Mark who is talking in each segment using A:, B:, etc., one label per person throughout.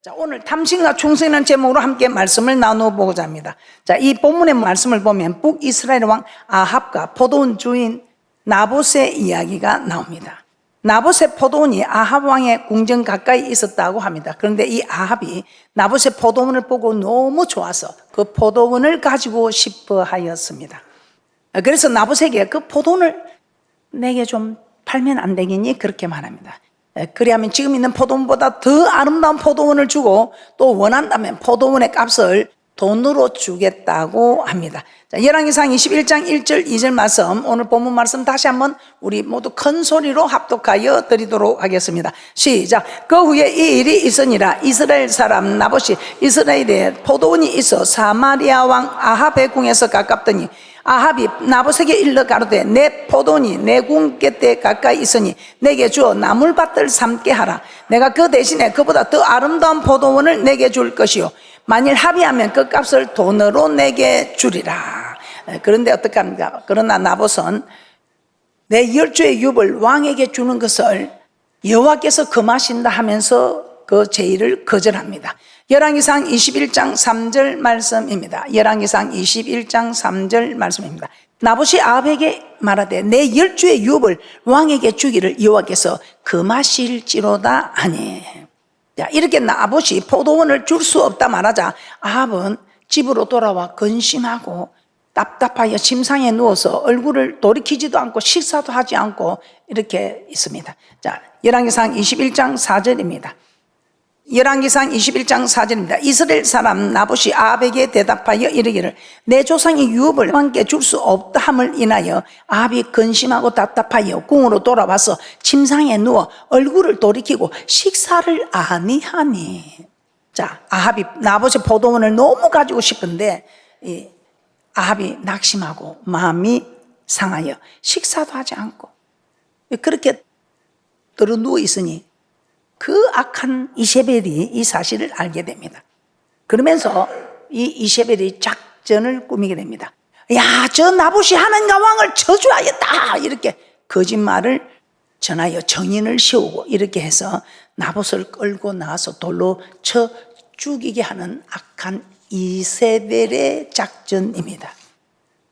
A: 자, 오늘 탐심과 충성이라는 제목으로 함께 말씀을 나눠보고자 합니다. 자, 이 본문의 말씀을 보면 북이스라엘 왕 아합과 포도원 주인 나봇의 이야기가 나옵니다. 나봇의 포도원이 아합 왕의 궁전 가까이 있었다고 합니다. 그런데 이 아합이 나봇의 포도원을 보고 너무 좋아서 그 포도원을 가지고 싶어 하였습니다. 그래서 나봇에게 그 포도원을 내게 좀 팔면 안 되겠니? 그렇게 말합니다. 그리하면 지금 있는 포도원보다 더 아름다운 포도원을 주고 또 원한다면 포도원의 값을 돈으로 주겠다고 합니다. 자, 열왕기상 21장 1절 2절 말씀, 오늘 본문 말씀 다시 한번 우리 모두 큰 소리로 합독하여 드리도록 하겠습니다. 시작. 그 후에 이 일이 있으니라. 이스라엘 사람 나봇이 이스라엘에 포도원이 있어 사마리아 왕 아합의 궁에서 가깝더니 아합이 나봇에게 일러 가로되 내 포도원이 내 궁 곁에 가까이 있으니 내게 주어 나물밭을 삼게 하라. 내가 그 대신에 그보다 더 아름다운 포도원을 내게 줄 것이요 만일 합의하면 그 값을 돈으로 내게 주리라. 그런데 어떡합니까? 그러나 나봇은 내 10주의 유업을 왕에게 주는 것을 여호와께서 금하신다 하면서 그 제의를 거절합니다. 열왕기상 21장 3절 말씀입니다. 열왕기상 21장 3절 말씀입니다. 나봇이 아합에게 말하되 내 10주의 유업을 왕에게 주기를 여호와께서 금하실지로다 하니. 자, 이렇게 나봇이 포도원을 줄 수 없다 말하자 아합은 집으로 돌아와 근심하고 답답하여 침상에 누워서 얼굴을 돌이키지도 않고 식사도 하지 않고 이렇게 있습니다. 자, 열왕기상 21장 4절입니다. 열왕기상 21장 4절입니다. 이스라엘 사람 나봇이 아합에게 대답하여 이르기를 내 조상의 유업을 왕께 줄 수 없다 함을 인하여 아합이 근심하고 답답하여 궁으로 돌아와서 침상에 누워 얼굴을 돌이키고 식사를 아니하니. 자, 아합이 나봇의 포도원을 너무 가지고 싶은데 아합이 낙심하고 마음이 상하여 식사도 하지 않고 그렇게 들어 누워 있으니 그 악한 이세벨이 이 사실을 알게 됩니다. 그러면서 이 이세벨이 작전을 꾸미게 됩니다. 야, 저 나봇이 하나님과 왕을 저주하였다 이렇게 거짓말을 전하여 정인을 세우고 이렇게 해서 나봇을 끌고 나와서 돌로 쳐 죽이게 하는 악한 이세벨의 작전입니다.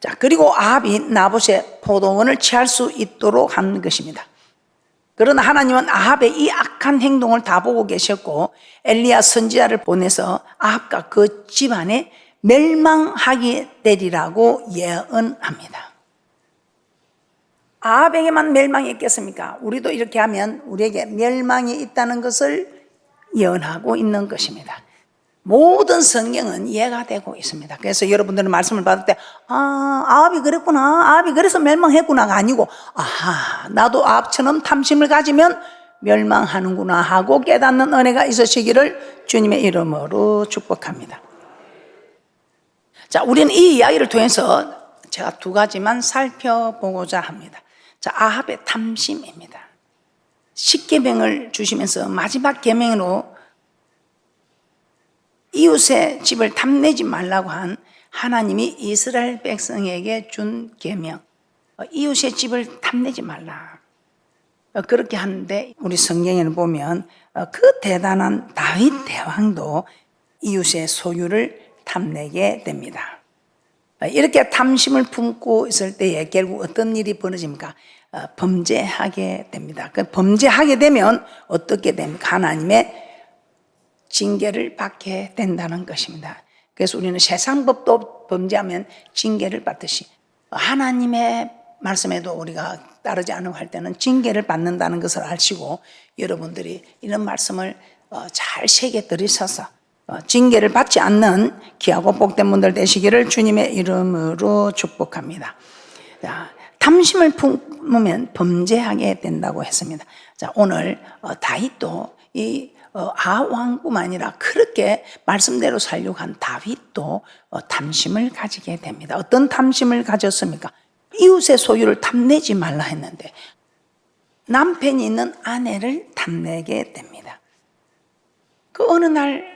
A: 자, 그리고 아합이 나봇의 포도원을 취할 수 있도록 한 것입니다. 그러나 하나님은 아합의 이 악한 행동을 다 보고 계셨고 엘리야 선지자를 보내서 아합과 그 집안에 멸망하게 되리라고 예언합니다. 아합에게만 멸망이 있겠습니까? 우리도 이렇게 하면 우리에게 멸망이 있다는 것을 예언하고 있는 것입니다. 모든 성경은 이해가 되고 있습니다. 그래서 여러분들은 말씀을 받을 때 아합이 그랬구나, 아합이 그래서 멸망했구나가 아니고 아하, 나도 아합처럼 탐심을 가지면 멸망하는구나 하고 깨닫는 은혜가 있으시기를 주님의 이름으로 축복합니다. 자, 우리는 이 이야기를 통해서 제가 두 가지만 살펴보고자 합니다. 자, 아합의 탐심입니다. 10계명을 주시면서 마지막 계명으로 이웃의 집을 탐내지 말라고 한 하나님이 이스라엘 백성에게 준 계명, 이웃의 집을 탐내지 말라. 그렇게 하는데 우리 성경에는 보면 그 대단한 다윗 대왕도 이웃의 소유를 탐내게 됩니다. 이렇게 탐심을 품고 있을 때에 결국 어떤 일이 벌어집니까? 범죄하게 됩니다. 범죄하게 되면 어떻게 됩니까? 하나님의 징계를 받게 된다는 것입니다. 그래서 우리는 세상 법도 범죄하면 징계를 받듯이 하나님의 말씀에도 우리가 따르지 않으면 할 때는 징계를 받는다는 것을 아시고 여러분들이 이런 말씀을 잘 새겨 들이셔서 징계를 받지 않는 귀하고 복된 분들 되시기를 주님의 이름으로 축복합니다. 자, 탐심을 품으면 범죄하게 된다고 했습니다. 자, 오늘 다윗도 이 아왕뿐만 아니라 그렇게 말씀대로 살려고 한 다윗도 탐심을 가지게 됩니다. 어떤 탐심을 가졌습니까? 이웃의 소유를 탐내지 말라 했는데 남편이 있는 아내를 탐내게 됩니다. 그 어느 날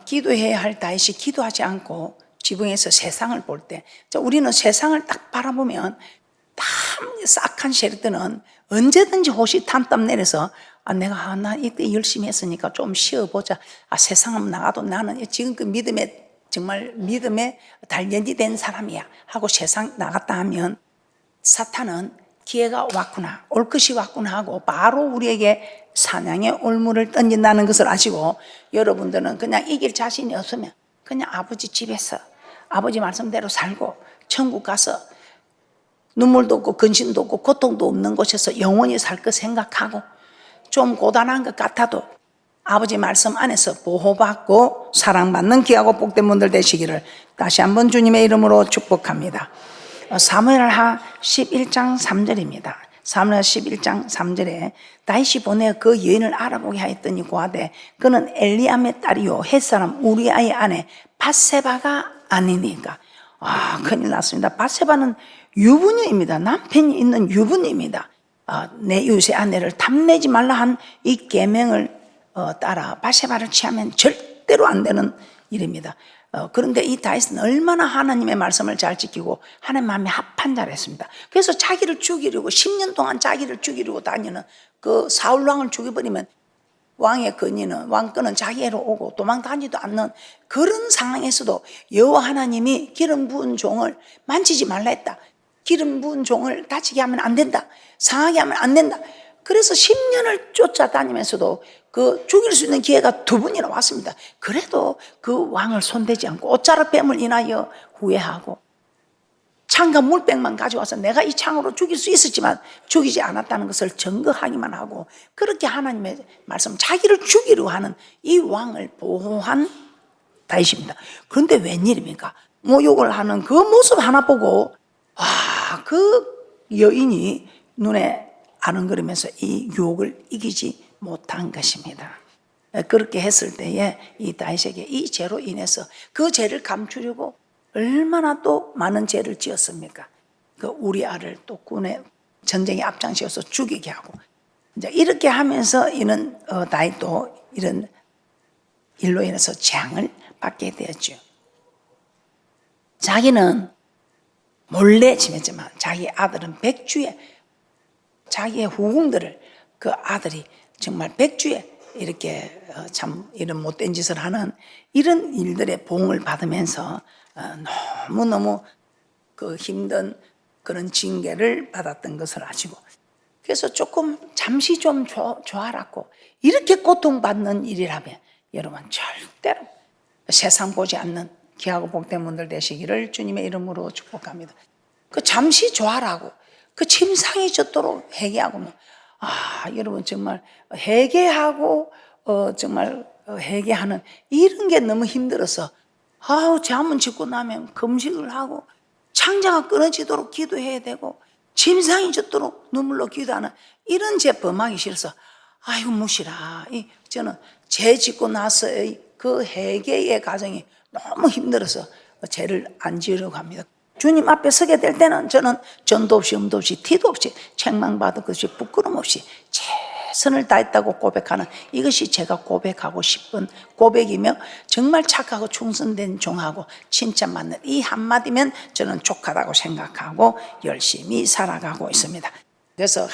A: 기도해야 할 다윗이 기도하지 않고 지붕에서 세상을 볼 때 우리는 세상을 딱 바라보면 싹한 셰르트는 언제든지 호시탐탐 내려서 나 이때 열심히 했으니까 좀 쉬어보자. 세상 한번 나가도 나는 지금 그 정말 믿음의 단련이 된 사람이야 하고 세상 나갔다 하면 사탄은 기회가 왔구나, 올 것이 왔구나 하고 바로 우리에게 사냥의 올무를 던진다는 것을 아시고, 여러분들은 그냥 이길 자신이 없으면 그냥 아버지 집에서 아버지 말씀대로 살고 천국 가서 눈물도 없고 근심도 없고 고통도 없는 곳에서 영원히 살 것 생각하고, 좀 고단한 것 같아도 아버지 말씀 안에서 보호받고 사랑받는 귀하고 복된 분들 되시기를 다시 한번 주님의 이름으로 축복합니다. 사무엘하 11장 3절입니다. 사무엘 11장 3절에 다윗이 보내 그 여인을 알아보게 하였더니 고하되 그는 엘리암의 딸이요 햇사람 우리아의 아내 밧세바가 아니니까. 큰일 났습니다. 밧세바는 유부녀입니다. 남편이 있는 유부녀입니다. 내 이웃의 아내를 탐내지 말라 한 이 계명을 따라 밧세바를 취하면 절대로 안 되는 일입니다. 그런데 이 다윗은 얼마나 하나님의 말씀을 잘 지키고 하나님 마음에 합한 자를 했습니다. 그래서 자기를 죽이려고 10년 동안 자기를 죽이려고 다니는 그 사울 왕을 죽여버리면 왕의 왕권은 자기애로 오고 도망 다니도 않는 그런 상황에서도 여호와 하나님이 기름 부은 종을 만지지 말라 했다. 기름 부은 종을 다치게 하면 안 된다. 상하게 하면 안 된다. 그래서 10년을 쫓아다니면서도 그 죽일 수 있는 기회가 2번이나 왔습니다. 그래도 그 왕을 손대지 않고 옷자락뱀을 인하여 후회하고 창과 물백만 가져와서 내가 이 창으로 죽일 수 있었지만 죽이지 않았다는 것을 증거하기만 하고, 그렇게 하나님의 말씀 자기를 죽이려고 하는 이 왕을 보호한 다윗입니다. 그런데 웬일입니까? 모욕을 하는 그 모습 하나 보고 그 여인이 눈에 아른거리면서 이 유혹을 이기지 못한 것입니다. 그렇게 했을 때에 이 다윗에게 이 죄로 인해서 그 죄를 감추려고 얼마나 또 많은 죄를 지었습니까? 그 우리아를 또 군의 전쟁에 앞장서서 죽이게 하고, 이제 이렇게 하면서 이는 다윗도 이런 일로 인해서 재앙을 받게 되었죠. 자기는 몰래 지냈지만 자기 아들은 백주에 자기의 후궁들을 그 아들이 정말 백주에 이렇게 참 이런 못된 짓을 하는 이런 일들의 보응을 받으면서 너무너무 그 힘든 그런 징계를 받았던 것을 아시고, 그래서 조금 잠시 좀 조아랐고, 이렇게 고통받는 일이라면 여러분 절대로 세상 보지 않는 귀하고 복된 분들 되시기를 주님의 이름으로 축복합니다. 그 잠시 조아라고 그 침상이 젖도록 회개하고 여러분 정말 회개하고 정말 회개하는 이런 게 너무 힘들어서 잠은 짓고 나면 금식을 하고 창자가 끊어지도록 기도해야 되고 침상이 젖도록 눈물로 기도하는 이런 죄 범하기 싫어서 무시라. 저는 죄 짓고 나서의 그 회개의 과정이 너무 힘들어서 죄를 안 지으려고 합니다. 주님 앞에 서게 될 때는 저는 전도 없이 음도 없이 티도 없이 책망받을 것이 부끄럼 없이 최선을 다했다고 고백하는 이것이 제가 고백하고 싶은 고백이며, 정말 착하고 충성된 종하고 칭찬받는 이 한마디면 저는 족하다고 생각하고 열심히 살아가고 있습니다. 그래서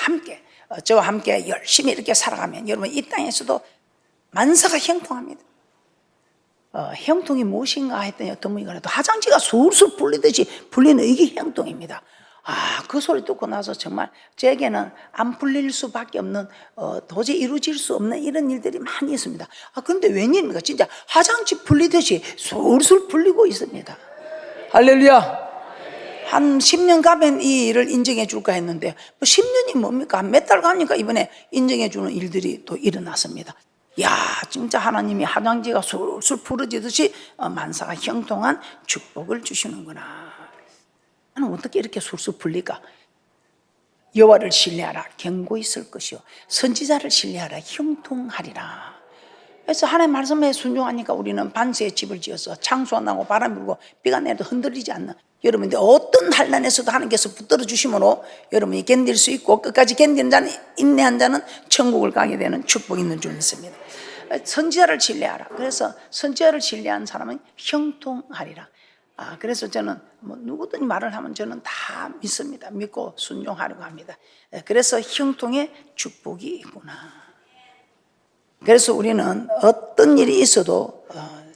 A: 저와 함께 열심히 이렇게 살아가면 여러분 이 땅에서도 만사가 형통합니다. 형통이 무엇인가 했더니 어떤 분이 그래도 화장지가 술술 풀리듯이 풀리는 이게 형통입니다. 그 소리 듣고 나서 정말 제게는 안 풀릴 수밖에 없는 도저히 이루어질 수 없는 이런 일들이 많이 있습니다. 그런데 웬일입니까? 진짜 화장지 풀리듯이 술술 풀리고 있습니다. 할렐루야. 한 10년 가면 이 일을 인정해 줄까 했는데 10년이 뭡니까? 몇 달 가니까 이번에 인정해 주는 일들이 또 일어났습니다. 진짜 하나님이 화장지가 술술 풀어지듯이 만사가 형통한 축복을 주시는구나. 나는 어떻게 이렇게 술술 풀릴까? 여호와를 신뢰하라 견고 있을 것이요 선지자를 신뢰하라 형통하리라. 그래서 하나님 말씀에 순종하니까 우리는 반세의 집을 지어서 창수가 나고 바람 불고 비가 내도 흔들리지 않는, 여러분들 어떤 환난에서도 하나님께서 붙들어 주심으로 여러분이 견딜 수 있고 끝까지 견디는 자는, 인내한 자는 천국을 가게 되는 축복이 있는 줄 믿습니다. 선지자를 신뢰하라. 그래서 선지자를 신뢰한 사람은 형통하리라. 그래서 저는 뭐 누구든 말을 하면 저는 다 믿습니다. 믿고 순종하려고 합니다. 그래서 형통의 축복이 있구나. 그래서 우리는 어떤 일이 있어도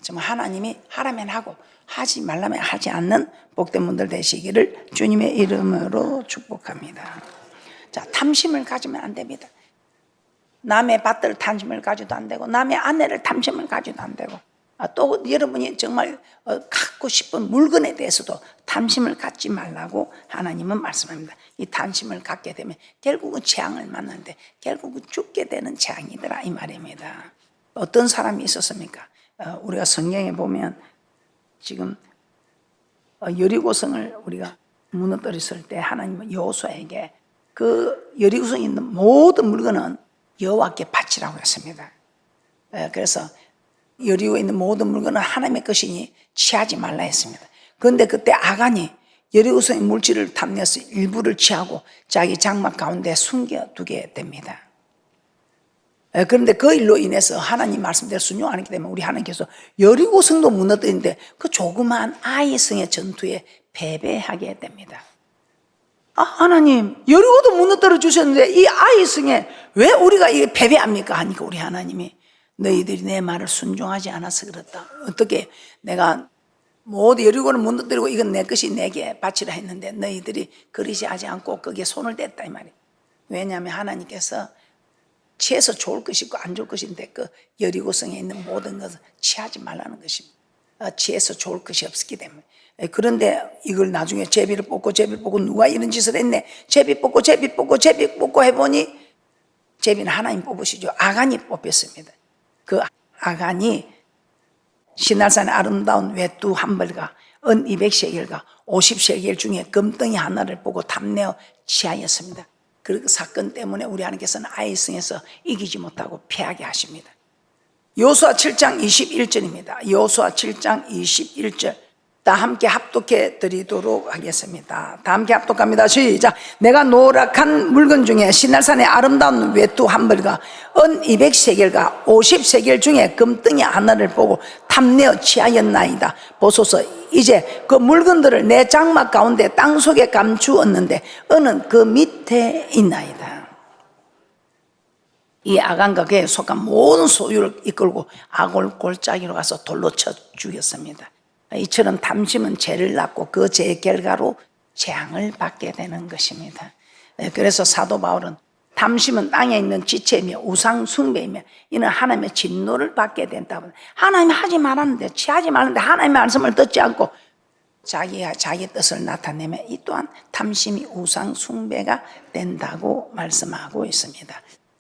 A: 정말 하나님이 하라면 하고 하지 말라면 하지 않는 복된 분들 되시기를 주님의 이름으로 축복합니다. 자, 탐심을 가지면 안 됩니다. 남의 밭을 탐심을 가지도 안 되고 남의 아내를 탐심을 가지도 안 되고 또 여러분이 정말 갖고 싶은 물건에 대해서도 탐심을 갖지 말라고 하나님은 말씀합니다. 이 탐심을 갖게 되면 결국은 재앙을 만나는데 결국은 죽게 되는 재앙이더라 이 말입니다. 어떤 사람이 있었습니까? 우리가 성경에 보면 지금 여리고성을 우리가 무너뜨렸을 때 하나님은 여호수아에게 그 여리고성에 있는 모든 물건은 여호와께 바치라고 했습니다. 그래서 여리고에 있는 모든 물건은 하나님의 것이니 취하지 말라 했습니다. 그런데 그때 아간이 여리고성의 물질을 탐내서 일부를 취하고 자기 장막 가운데 숨겨두게 됩니다. 그런데 그 일로 인해서 하나님 말씀대로 순종 안 했기 때문에 우리 하나님께서 여리고성도 무너뜨리는데 그 조그마한 아이성의 전투에 패배하게 됩니다. 하나님 여리고도 무너뜨려 주셨는데 이 아이성에 왜 우리가 이게 패배합니까? 하니까 우리 하나님이 너희들이 내 말을 순종하지 않아서 그렇다. 어떻게 내가 모두 여리고를 무너뜨리고 이건 내 것이 내게 바치라 했는데 너희들이 그러지 하지 않고 거기에 손을 댔다 이 말이에요. 왜냐하면 하나님께서 취해서 좋을 것이 있고 안 좋을 것인데 그 여리고성에 있는 모든 것을 취하지 말라는 것입니다. 취해서 좋을 것이 없었기 때문에. 그런데 이걸 나중에 제비를 뽑고 누가 이런 짓을 했네. 제비 뽑고 해보니 제비는 하나님 뽑으시죠. 아간이 뽑혔습니다. 그 아간이 시날산의 아름다운 외투 한 벌과 은 200세겔과 50세겔 중에 금덩이 하나를 보고 탐내어 취하였습니다. 그 사건 때문에 우리 하나님께서는 아이성에서 이기지 못하고 패하게 하십니다. 여호수아 7장 21절입니다. 여호수아 7장 21절 다 함께 합독해 드리도록 하겠습니다. 다 함께 합독합니다. 시작. 내가 노랗한 물건 중에 시날산의 아름다운 외투 한 벌과 은 200세겔과 50세겔 중에 금덩이 하나를 보고 탐내어 취하였나이다. 보소서 이제 그 물건들을 내 장막 가운데 땅속에 감추었는데 은은 그 밑에 있나이다. 이 아간과 그에 속한 모든 소유를 이끌고 아골 골짜기로 가서 돌로 쳐 죽였습니다. 이처럼 탐심은 죄를 낳고 그 죄의 결과로 재앙을 받게 되는 것입니다. 그래서 사도 바울은 탐심은 땅에 있는 지체이며 우상 숭배이며 이는 하나님의 진노를 받게 된다고. 하나님이 하지 말았는데 취하지 말았는데 하나님의 말씀을 듣지 않고 자기가 자기 뜻을 나타내면 이 또한 탐심이 우상 숭배가 된다고 말씀하고 있습니다.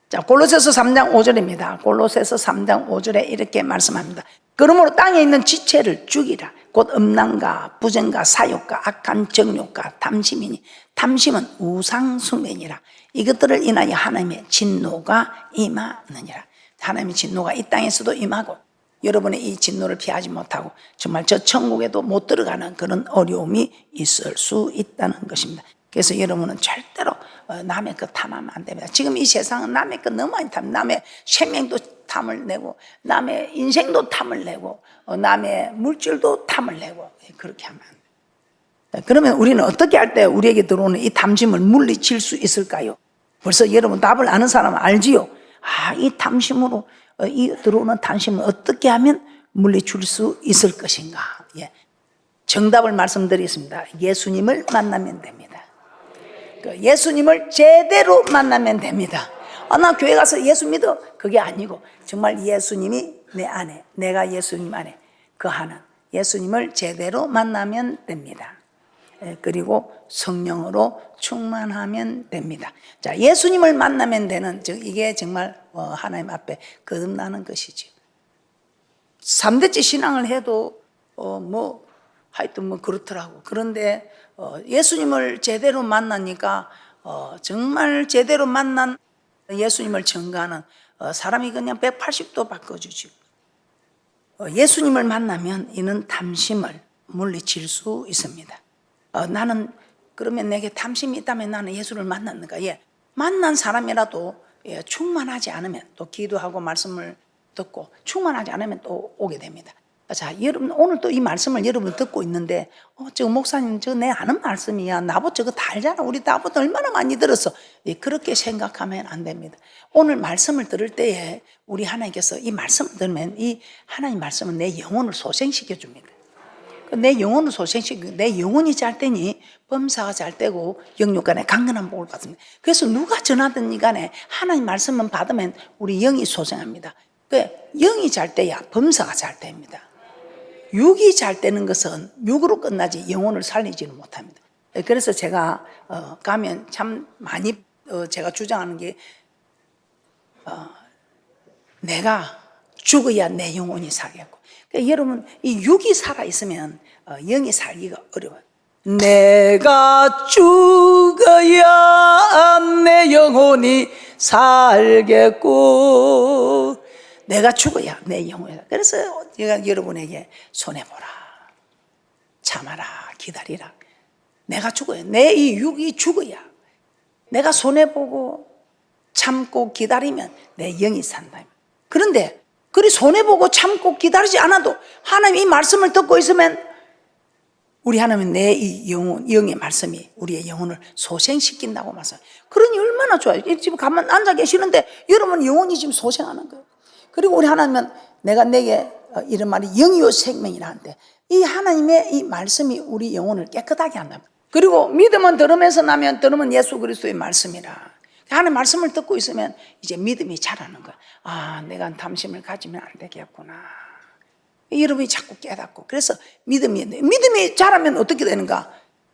A: 자, 골로새서 3장 5절입니다. 골로새서 3장 5절에 이렇게 말씀합니다. 그러므로 땅에 있는 지체를 죽이라. 곧 음란과 부정과 사욕과 악한 정욕과 탐심이니 탐심은 우상 숭배니라. 이것들을 인하여 하나님의 진노가 임하느니라. 하나님의 진노가 이 땅에서도 임하고 여러분의 이 진노를 피하지 못하고 정말 저 천국에도 못 들어가는 그런 어려움이 있을 수 있다는 것입니다. 그래서 여러분은 절대로 남의 것 탐하면 안 됩니다. 지금 이 세상은 남의 것 너무 많이 탐, 남의 생명도 탐을 내고 남의 인생도 탐을 내고 남의 물질도 탐을 내고 그렇게 하면 안 돼요. 그러면 우리는 어떻게 할 때 우리에게 들어오는 이 탐심을 물리칠 수 있을까요? 벌써 여러분 답을 아는 사람은 알지요? 이 탐심으로 이 들어오는 탐심을 어떻게 하면 물리칠 수 있을 것인가? 정답을 말씀드리겠습니다. 예수님을 만나면 됩니다. 예수님을 제대로 만나면 됩니다. 나 교회 가서 예수 믿어. 그게 아니고 정말 예수님이 내 안에, 내가 예수님 안에 거하는 예수님을 제대로 만나면 됩니다. 그리고 성령으로 충만하면 됩니다. 자, 예수님을 만나면 되는, 이게 정말 하나님 앞에 거듭나는 것이죠. 3대째 신앙을 해도 하여튼 그렇더라고. 그런데 예수님을 제대로 만나니까 정말 제대로 만난 예수님을 증거하는 사람이 그냥 180도 바꿔주죠. 예수님을 만나면 이는 탐심을 물리칠 수 있습니다. 나는 그러면 내게 탐심이 있다면 나는 예수를 만났는가? 만난 사람이라도 충만하지 않으면 또 기도하고 말씀을 듣고 충만하지 않으면 또 오게 됩니다. 자, 여러분 오늘 또 이 말씀을 여러분 듣고 있는데 저 목사님 저 내 아는 말씀이야. 나보고 저거 다 알잖아. 우리 나보고 얼마나 많이 들었어. 예, 그렇게 생각하면 안 됩니다. 오늘 말씀을 들을 때에 우리 하나님께서 이 말씀을 들으면 이 하나님 말씀은 내 영혼을 소생시켜 줍니다. 내 영혼을 소생시키고 내 영혼이 잘 때니 범사가 잘 되고 영육간에 강건한 복을 받습니다. 그래서 누가 전하든 간에 하나님 말씀만 받으면 우리 영이 소생합니다. 영이 잘 때야 범사가 잘 됩니다. 육이 잘 되는 것은 육으로 끝나지 영혼을 살리지는 못합니다. 그래서 제가 가면 참 많이 제가 주장하는 게 내가 죽어야 내 영혼이 살겠고, 그러니까 여러분 이 육이 살아있으면 영이 살기가 어려워요. 내가 죽어야 내 영혼이 살겠고, 내가 죽어야 내 영혼이. 그래서 제가 여러분에게 손해보라, 참아라, 기다리라. 내가 죽어야, 내 이 육이 죽어야 내가 손해보고 참고 기다리면 내 영이 산다. 그런데 그리 손해보고 참고 기다리지 않아도 하나님 이 말씀을 듣고 있으면 우리 하나님은 내 이 영의 말씀이 우리의 영혼을 소생시킨다고 말씀해요. 그러니 얼마나 좋아요. 지금 가만 앉아 계시는데 여러분 영혼이 지금 소생하는 거예요. 그리고 우리 하나님은 내가 내게 이런 말이 영이요 생명이라 하는데 이 하나님의 이 말씀이 우리 영혼을 깨끗하게 한다. 그리고 믿음은 들으면서 나면 들으면 예수 그리스도의 말씀이라. 하나님 말씀을 듣고 있으면 이제 믿음이 자라는 거야. 아, 내가 탐심을 가지면 안 되겠구나. 여러분이 자꾸 깨닫고. 그래서 믿음이 자라면 어떻게 되는가?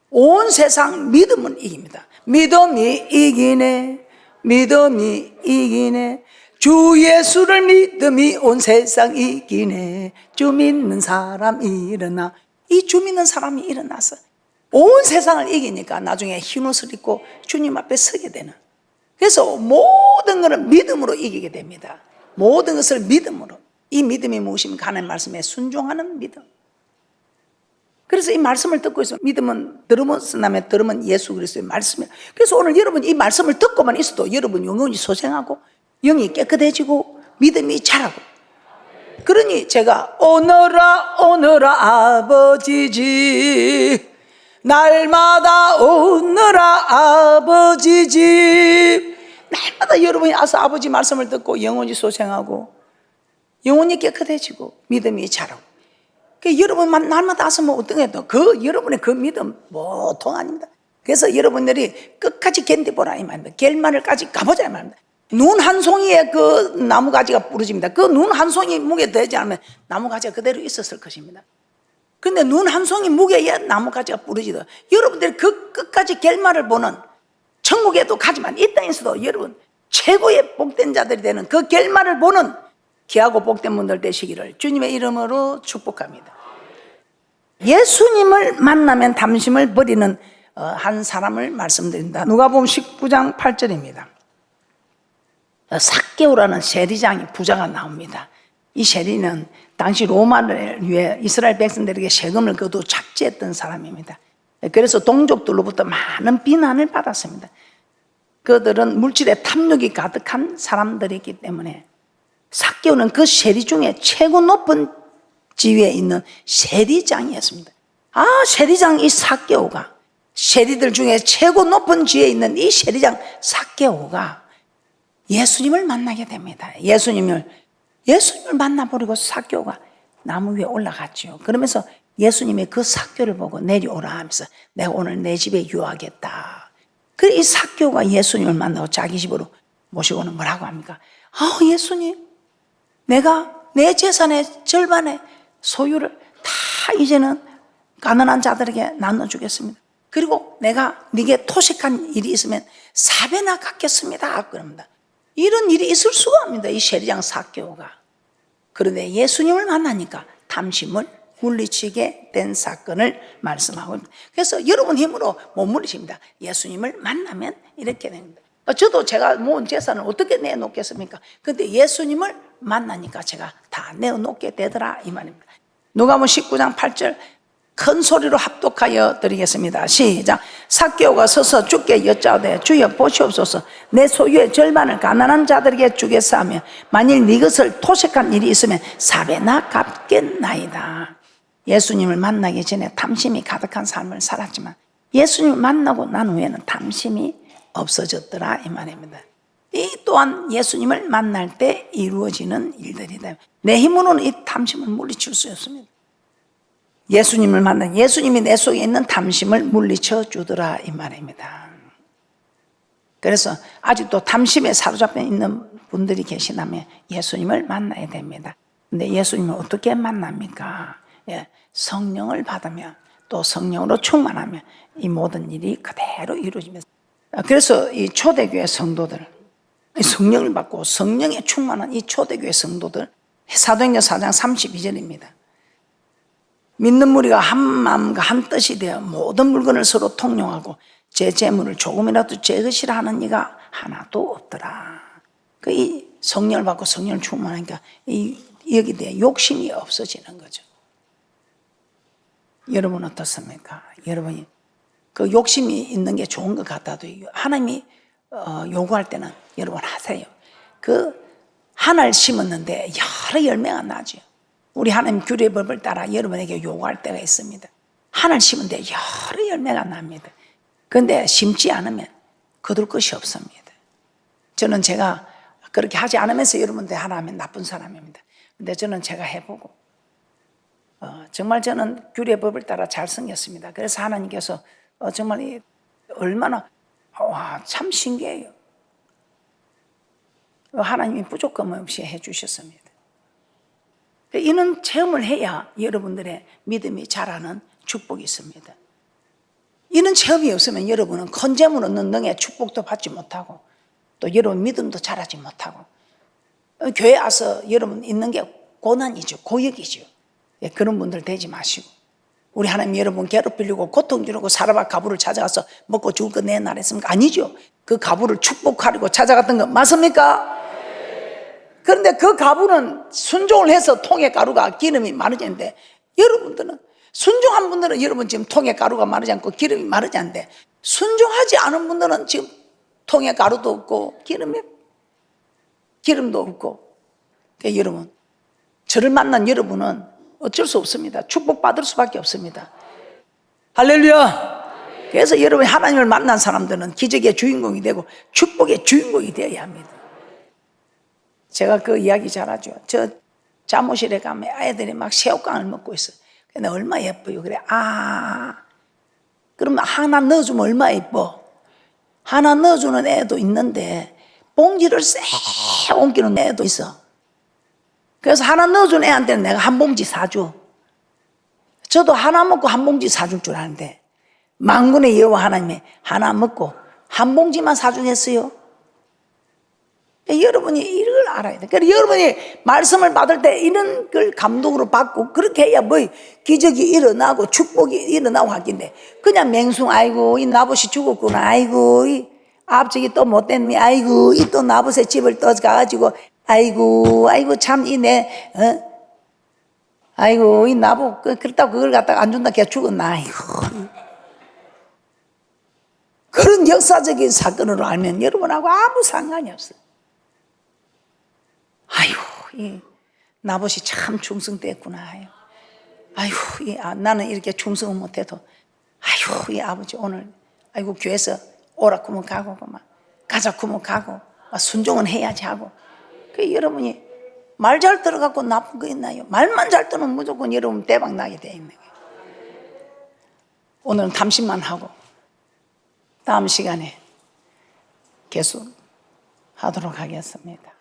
A: 온 세상 믿음은 이깁니다. 믿음이 이기네, 믿음이 이기네. 주 예수를 믿음이 온 세상 이기네. 주 믿는 사람 일어나. 이 주 믿는 사람이 일어나서 온 세상을 이기니까 나중에 흰 옷을 입고 주님 앞에 서게 되는. 그래서 모든 것을 믿음으로 이기게 됩니다. 모든 것을 믿음으로. 이 믿음이 무엇입니까? 하나님 말씀에 순종하는 믿음. 그래서 이 말씀을 듣고 있으면 믿음은 들으면 예수 그리스도의 말씀이에요. 그래서 오늘 여러분 이 말씀을 듣고만 있어도 여러분 영혼이 소생하고 영이 깨끗해지고 믿음이 자라고. 그러니 제가 오너라 아버지 집, 날마다 오너라 아버지 집. 날마다 여러분이 와서 아버지 말씀을 듣고 영혼이 소생하고 영혼이 깨끗해지고 믿음이 자라고. 여러분 날마다 와서 뭐 어떤 게 또 여러분의 그 믿음 보통 아닙니다. 그래서 여러분들이 끝까지 견디보라 이 말입니다. 결말을까지 가보자 이 말입니다. 눈 한 송이에 그 나무가지가 부러집니다. 그 눈 한 송이 무게 되지 않으면 나무가지가 그대로 있었을 것입니다. 근데 눈 한 송이 무게에 나무가지가 부러지다. 여러분들이 그 끝까지 결말을 보는, 천국에도 가지만 이 땅에서도 여러분 최고의 복된 자들이 되는 그 결말을 보는 귀하고 복된 분들 되시기를 주님의 이름으로 축복합니다. 예수님을 만나면 탐심을 버리는 한 사람을 말씀드립니다. 누가복음 19장 8절입니다. 삭개오라는 세리장이 부자가 나옵니다. 이 세리는 당시 로마를 위해 이스라엘 백성들에게 세금을 거두 착취했던 사람입니다. 그래서 동족들로부터 많은 비난을 받았습니다. 그들은 물질의 탐욕이 가득한 사람들이기 때문에 삭개오는 그 세리 중에 최고 높은 지위에 있는 세리장이었습니다. 세리장 이 삭개오가, 세리들 중에 최고 높은 지위에 있는 이 세리장 삭개오가 예수님을 만나게 됩니다. 예수님을 만나버리고 삭개오가 나무 위에 올라갔죠. 그러면서 예수님이 그 삭개오를 보고 내려오라 하면서 내가 오늘 내 집에 유하겠다. 그래서 이 삭개오가 예수님을 만나고 자기 집으로 모시고는 뭐라고 합니까? 예수님, 내가 내 재산의 절반의 소유를 다 이제는 가난한 자들에게 나눠주겠습니다. 그리고 내가 네게 토식한 일이 있으면 4배나 갚겠습니다. 그럽니다. 이런 일이 있을 수가 없습니다. 이 세리장 삭개오가. 그런데 예수님을 만나니까 탐심을 물리치게 된 사건을 말씀하고 있습니다. 그래서 여러분 힘으로 못 물리십니다. 예수님을 만나면 이렇게 됩니다. 저도 제가 모은 재산을 어떻게 내놓겠습니까? 그런데 예수님을 만나니까 제가 다 내어놓게 되더라 이 말입니다. 누가복음 19장 8절 큰 소리로 합독하여 드리겠습니다. 시작. 삭개오가 서서 주께 여짜오되 주여 보시옵소서. 내 소유의 절반을 가난한 자들에게 주겠사 하며 만일 네 것을 토색한 일이 있으면 4배나 갚겠나이다. 예수님을 만나기 전에 탐심이 가득한 삶을 살았지만 예수님을 만나고 난 후에는 탐심이 없어졌더라 이 말입니다. 이 또한 예수님을 만날 때 이루어지는 일들이다. 내 힘으로는 이 탐심을 물리칠 수 없습니다. 예수님을 만난 예수님이 내 속에 있는 탐심을 물리쳐 주더라 이 말입니다. 그래서 아직도 탐심에 사로잡혀 있는 분들이 계시다면 예수님을 만나야 됩니다. 근데 예수님을 어떻게 만납니까? 예, 성령을 받으면 또 성령으로 충만하면 이 모든 일이 그대로 이루어집니다. 그래서 이 초대교회 성도들 성령을 받고 성령에 충만한 이 초대교회 성도들 사도행전 4장 32절입니다. 믿는 무리가 한 마음과 한 뜻이 되어 모든 물건을 서로 통용하고 제 재물을 조금이라도 제 것이라 하는 이가 하나도 없더라. 이 성령을 받고 성령을 충만하니까 여기에 대해 욕심이 없어지는 거죠. 여러분 어떻습니까? 여러분이 그 욕심이 있는 게 좋은 것 같아도 하나님이 요구할 때는 여러분 하세요. 그 하나를 심었는데 여러 열매가 나죠. 우리 하나님 규례의 법을 따라 여러분에게 요구할 때가 있습니다. 하나를 심은데 여러 열매가 납니다. 그런데 심지 않으면 거둘 것이 없습니다. 저는 제가 그렇게 하지 않으면서 여러분들 하나 하면 나쁜 사람입니다. 근데 저는 제가 해보고 정말 저는 규례의 법을 따라 잘 섬겼습니다. 그래서 하나님께서 정말 얼마나 참 신기해요. 하나님이 부족함 없이 해주셨습니다. 이런 체험을 해야 여러분들의 믿음이 자라는 축복이 있습니다. 이런 체험이 없으면 여러분은 큰 재물 얻는 능의 축복도 받지 못하고 또 여러분 믿음도 자라지 못하고 교회 와서 여러분 있는 게 고난이죠. 고역이죠. 그런 분들 되지 마시고 우리 하나님 여러분 괴롭히려고 고통 주려고 사라바 가부를 찾아가서 먹고 죽을 거 내 날 했습니까? 아니죠. 그 가부를 축복하려고 찾아갔던 거 맞습니까? 그런데 그 가부는 순종을 해서 통에 가루가 기름이 마르지않는데 여러분들은 순종한 분들은 여러분 지금 통에 가루가 마르지 않고 기름이 마르지 않는데 순종하지 않은 분들은 지금 통에 가루도 없고 기름도 없고 그러니까 여러분 저를 만난 여러분은 어쩔 수 없습니다. 축복받을 수밖에 없습니다. 할렐루야. 그래서 여러분 하나님을 만난 사람들은 기적의 주인공이 되고 축복의 주인공이 되어야 합니다. 제가 그 이야기 잘하죠. 저 잠옷실에 가면 아이들이 막 새우깡을 먹고 있어요. 근데 얼마나 예뻐요. 그래 그러면 하나 넣어주면 얼마나 예뻐. 하나 넣어주는 애도 있는데 봉지를 쎄 옮기는 애도 있어. 그래서 하나 넣어준 애한테는 내가 한 봉지 사줘. 저도 하나 먹고 한 봉지 사줄 줄 아는데 만군의 여호와 하나님이 하나 먹고 한 봉지만 사주겠어요? 여러분이 이걸 알아야 돼. 그래서 여러분이 말씀을 받을 때 이런 걸 감동으로 받고 그렇게 해야 뭐 기적이 일어나고 축복이 일어나고 하긴데 그냥 맹숭 아이고 이 나봇이 죽었구나 아이고 이 앞쪽이 또 못됐니 아이고 이 또 나봇의 집을 또 가가지고 아이고 참 이내 아이고 이 나봇 그렇다고 그걸 갖다가 안 준다 걔 죽었나 아이고 그런 역사적인 사건으로 알면 여러분하고 아무 상관이 없어요. 아이고, 이 나봇이 참 충성됐구나. 아이고, 나는 이렇게 충성을 못해도, 아이고, 이 아버지 오늘, 아이고, 교회에서 오라쿠면 가고, 가자쿠면 가고, 순종은 해야지 하고. 그 여러분이 말 잘 들어갖고 나쁜 거 있나요? 말만 잘 들으면 무조건 여러분 대박 나게 돼 있는 거예요. 오늘은 탐심만 하고, 다음 시간에 계속 하도록 하겠습니다.